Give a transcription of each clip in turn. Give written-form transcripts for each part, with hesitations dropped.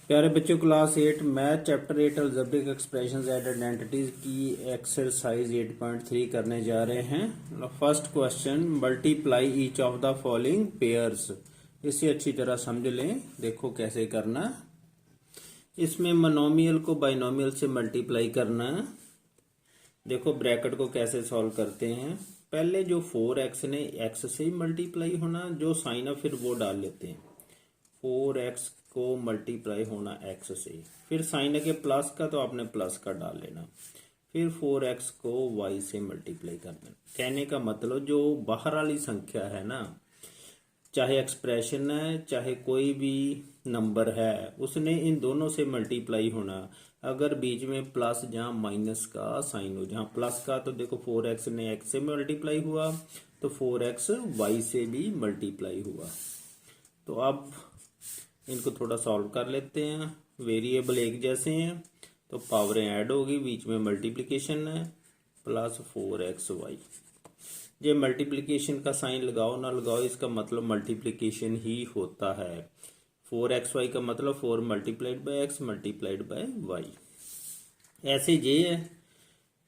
प्यारे बच्चों, class 8 math chapter 8 algebraic expressions and identities की एक्सरसाइज 8.3 करने जा रहे हैं। First question, multiply each of the following pairs. इसे अच्छी तरह समझ लें। देखो कैसे करना। इसमें मोनोमियल को बाइनोमियल से मल्टीप्लाई करना। देखो ब्रैकेट को कैसे सॉल्व करते हैं। पहले जो 4x ने x से मल्टीप्लाई होना, जो साइन है फिर वो डाल लेते हैं। 4x को मल्टीप्लाई होना x से, फिर साइन है कि प्लस का तो आपने प्लस का डाल लेना, फिर 4x को y से मल्टीप्लाई कर देना। कहने का मतलब जो बाहर वाली संख्या है ना, चाहे एक्सप्रेशन है चाहे कोई भी नंबर है, उसने इन दोनों से मल्टीप्लाई होना। अगर बीच में प्लस जहाँ माइनस का साइन हो, जहाँ प्लस का तो देखो 4x ने x से मल्टीप्लाई हुआ तो 4x y से भी मल्टीप्लाई हुआ। तो अब इनको थोड़ा सॉल्व कर लेते हैं। वेरिएबल एक जैसे हैं तो पावरें ऐड होगी, बीच में मल्टीप्लिकेशन है, प्लस 4xy। ये मल्टीप्लिकेशन का साइन लगाओ ना लगाओ, इसका मतलब मल्टीप्लिकेशन ही होता है। 4xy का मतलब 4 multiplied by X multiplied by Y. ऐसे ये है,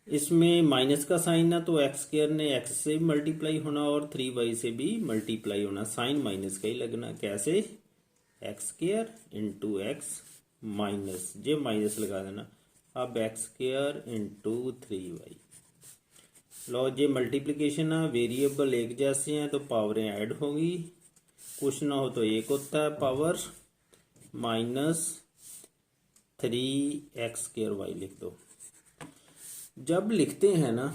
इसमें माइनस का साइन है तो एक्स स्क्वायर ने एक्स से मल्टीप्लाई होना और 3y से भी मल्टीप्लाई होना। साइन माइनस का ही लगना। कैसे? X square into X minus, जे माइनस लगा देना। अब एक्स स्क्वायर इंटू 3y। लो जे मल्टीप्लिकेशन है, वेरिएबल एक जैसे हैं तो पावरें ऐड होंगी। कुछ ना हो तो एक होता है power minus 3x square Y लिख दो। जब लिखते हैं ना,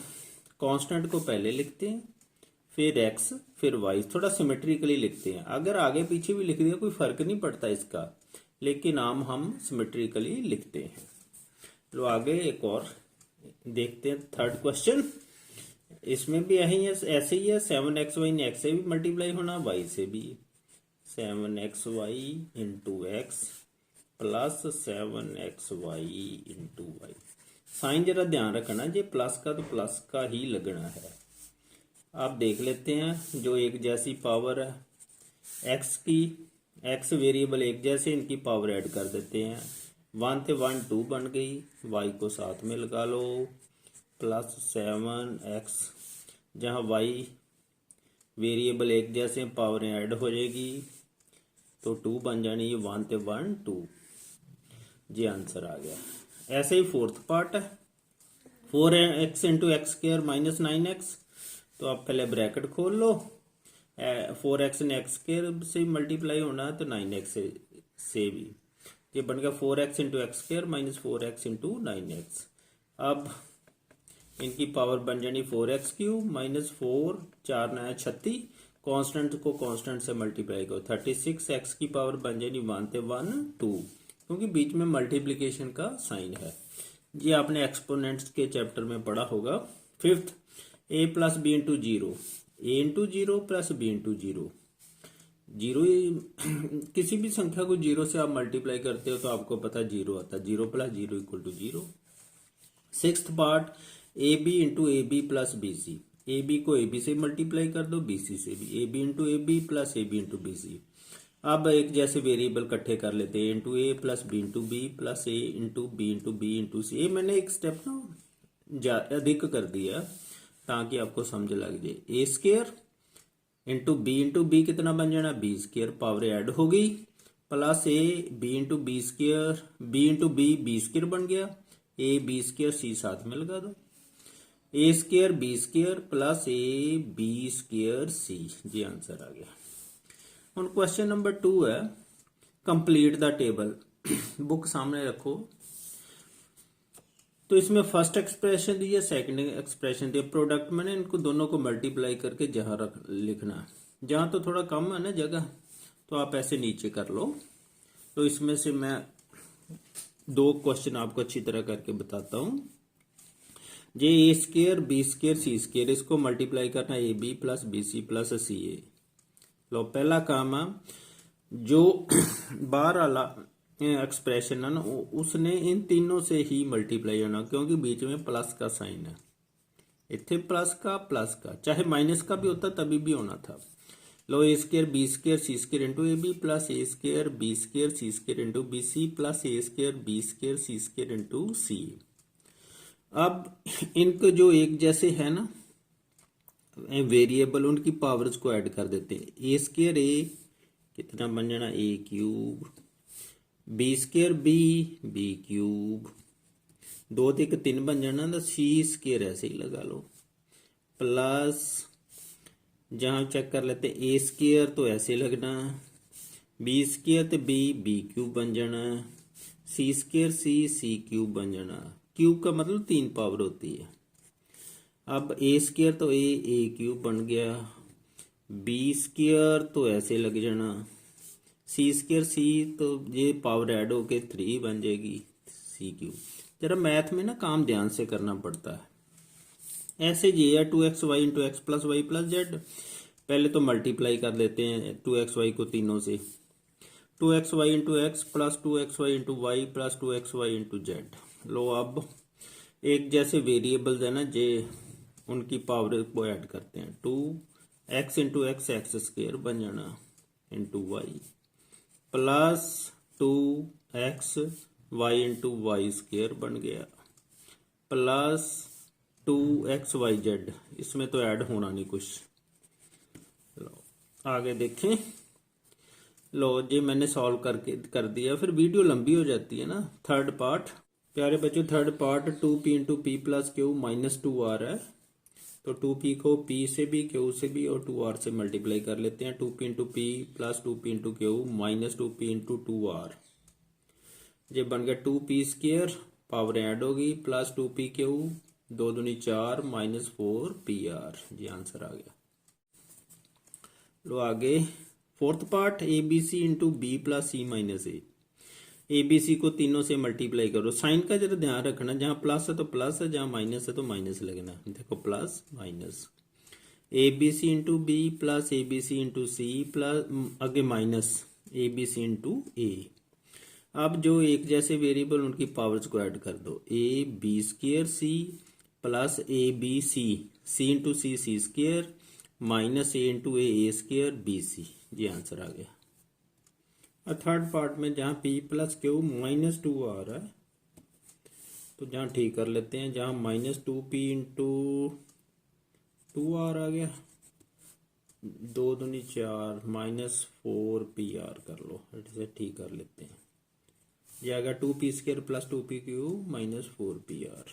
कांस्टेंट को पहले लिखते हैं फिर x फिर y, थोड़ा सिमेट्रिकली लिखते हैं। अगर आगे पीछे भी लिख दिया कोई फर्क नहीं पड़ता इसका, लेकिन आम हम सिमेट्रिकली लिखते हैं। तो आगे एक और देखते हैं, थर्ड क्वेश्चन। इसमें भी यही है, ऐसे ही है। 7xy ने x से भी मल्टीप्लाई होना, y से भी। 7xy into X plus 7xy into Y. Sign जरा ध्यान रखना, जे प्लस का तो प्लस का ही लगना है। आप देख लेते हैं, जो एक जैसी पावर है x की, x वेरिएबल एक जैसे, इनकी पावर ऐड कर देते हैं। 1 थे 1 2 बन गई, y को साथ में लगा लो, प्लस 7x। जहाँ y वेरिएबल एक जैसे पावरें ऐड हो जाएगी तो 2 बन जानी, ये 1 थे 1 2। ये आंसर आ गया। ऐसे ही फोर्थ पार्ट है, 4x into x square minus 9x। तो आप पहले ब्रैकेट खोल लो। 4x ने एक्स स्क्वायर से मल्टीप्लाई होना है तो 9x से भी। ये बन गया 4x into x square minus 4x into 9x। अब इनकी पावर बन जानी 4x क्यूब माइनस 4 4 9 36। कांस्टेंट को कांस्टेंट से मल्टीप्लाई करो, 36x की पावर बन जानी 1 थे 1 2, क्योंकि बीच में मल्टीप्लिकेशन का साइन है। ये आपने एक्सपोनेंट्स के चैप्टर में पढ़ा होगा। Fifth, a plus B into zero. A into zero plus B into zero. Zero किसी भी संख्या को जीरो से आप मल्टीप्लाई करते हो तो आपको पता जीरो आता है। Zero plus zero equal to zero. Sixth part, A B into A B plus B C. A B को ए बी से मल्टीप्लाई कर दो, बी सी से भी। A B into A B plus A B into B C. अब एक जैसे variable इकट्ठे कर लेते हैं, into A plus B into B plus A into B into B into C. ये मैंने एक स्टेप ना अधिक कर दिया ताकि आपको समझ लग जाए। ए स्क्वायर इंटू बी कितना बन जाना, बी स्क्वायर, पावर ऐड हो गई, plus A B into B square, B into B B square बन गया, ए बी स्क्वायर सी साथ में लगा दो। A square B square plus A B square C. जी आंसर आ गया। ਹੁਣ क्वेश्चन नंबर 2 है, कंप्लीट द टेबल। बुक सामने रखो। तो इसमें फर्स्ट एक्सप्रेशन दी है, सेकंड एक्सप्रेशन दी है। प्रोडक्ट में ना इनको दोनों को मल्टीप्लाई करके जहां रख लिखना। जहां तो थोड़ा कम है ना जगह, तो आप ऐसे नीचे कर लो। तो इसमें से मैं 2 क्वेश्चन आपको अच्छी तरह करके बताता हूं। जे A square B square C square, इसको मल्टीप्लाई करना, A B plus B C plus C A. लो पहला काम है, जो बाहर वाला एक्सप्रेशन है ना, उसने इन तीनों से ही मल्टीप्लाई होना, क्योंकि बीच में प्लस का साइन है। इतने प्लस का चाहे माइनस का भी होता तभी भी होना था। लो A square B square C square into A B plus A square B square C square into B C plus A square B square C square into C. अब इनको जो एक जैसे है ना वेरिएबल, उनकी पावर्स को ऐड कर देते हैं। ए स्केयर ए कितना बन जाना A cube, B square B B cube, 2 ਤੇ 1 3 बन जाना, तो सी स्केयर ऐसे ही लगा लो, प्लस जहाँ चेक कर लेते हैं ए स्केयर तो ऐसे लगना, बी स्केयर तो बी बी क्यूब बन जाना, सी स्केयर सी सी क्यूब बन जाना। क्यूब का मतलब 3 पावर होती है। अब ए स्केयर तो ए क्यूब बन गया, बी स्केयर तो ऐसे लग जाना, सी स्केयर सी तो ये पावर ऐड होके 3 बन जाएगी सी क्यूब। जरा मैथ में ना काम ध्यान से करना पड़ता है। ऐसे ये है 2xy into X plus Y plus Z. पहले तो मल्टीप्लाई कर लेते हैं 2xy को तीनों से, 2xy into X plus 2xy into Y plus 2xy into Z. लो अब एक जैसे वेरिएबल्स है ना जे, उनकी पावर को ऐड करते हैं। 2x into x x square बन जाना into Y plus 2x Y into Y square बन गया प्लस 2xyz। इसमें तो ऐड होना नहीं कुछ। लो आगे देखें। लो जी मैंने सॉल्व करके कर दिया, फिर वीडियो लंबी हो जाती है ना। थर्ड पार्ट प्यारे बच्चों, third part 2p into P plus Q minus 2r है, तो 2p को p से भी q से भी और 2r से मल्टीप्लाई कर लेते हैं। 2p into P plus 2p into Q minus 2p into 2r, ये बन गया 2p स्क्र, पावर ऐड होगी प्लस 2p क्यू 2 दूनी 4 माइनस 4pr, जी आंसर आ गया। लो आगे fourth part A B C into B plus C minus A B C को तीनों से मल्टीप्लाई करो। साइन का जरा ध्यान रखना, जहाँ प्लस है तो प्लस है, जहाँ माइनस है तो माइनस लगना। देखो plus minus A B C into B plus A B C into C plus आगे minus A B C into A. अब जो एक जैसे वेरिएबल उनकी पावर्स को ऐड कर दो। A B square C plus A B C C into C C square minus A into A square B C, ये आंसर आ गया। और थर्ड पार्ट में जहाँ p प्लस क्यू माइनस 2 आ रहा है, तो जहाँ ठीक कर लेते हैं, जहाँ माइनस 2p इंटू 2r आ गया, 2 दूनी 4 माइनस 4pr कर लो, इसे ठीक कर लेते हैं। ये आ गया 2p square plus 2p Q minus 4pr।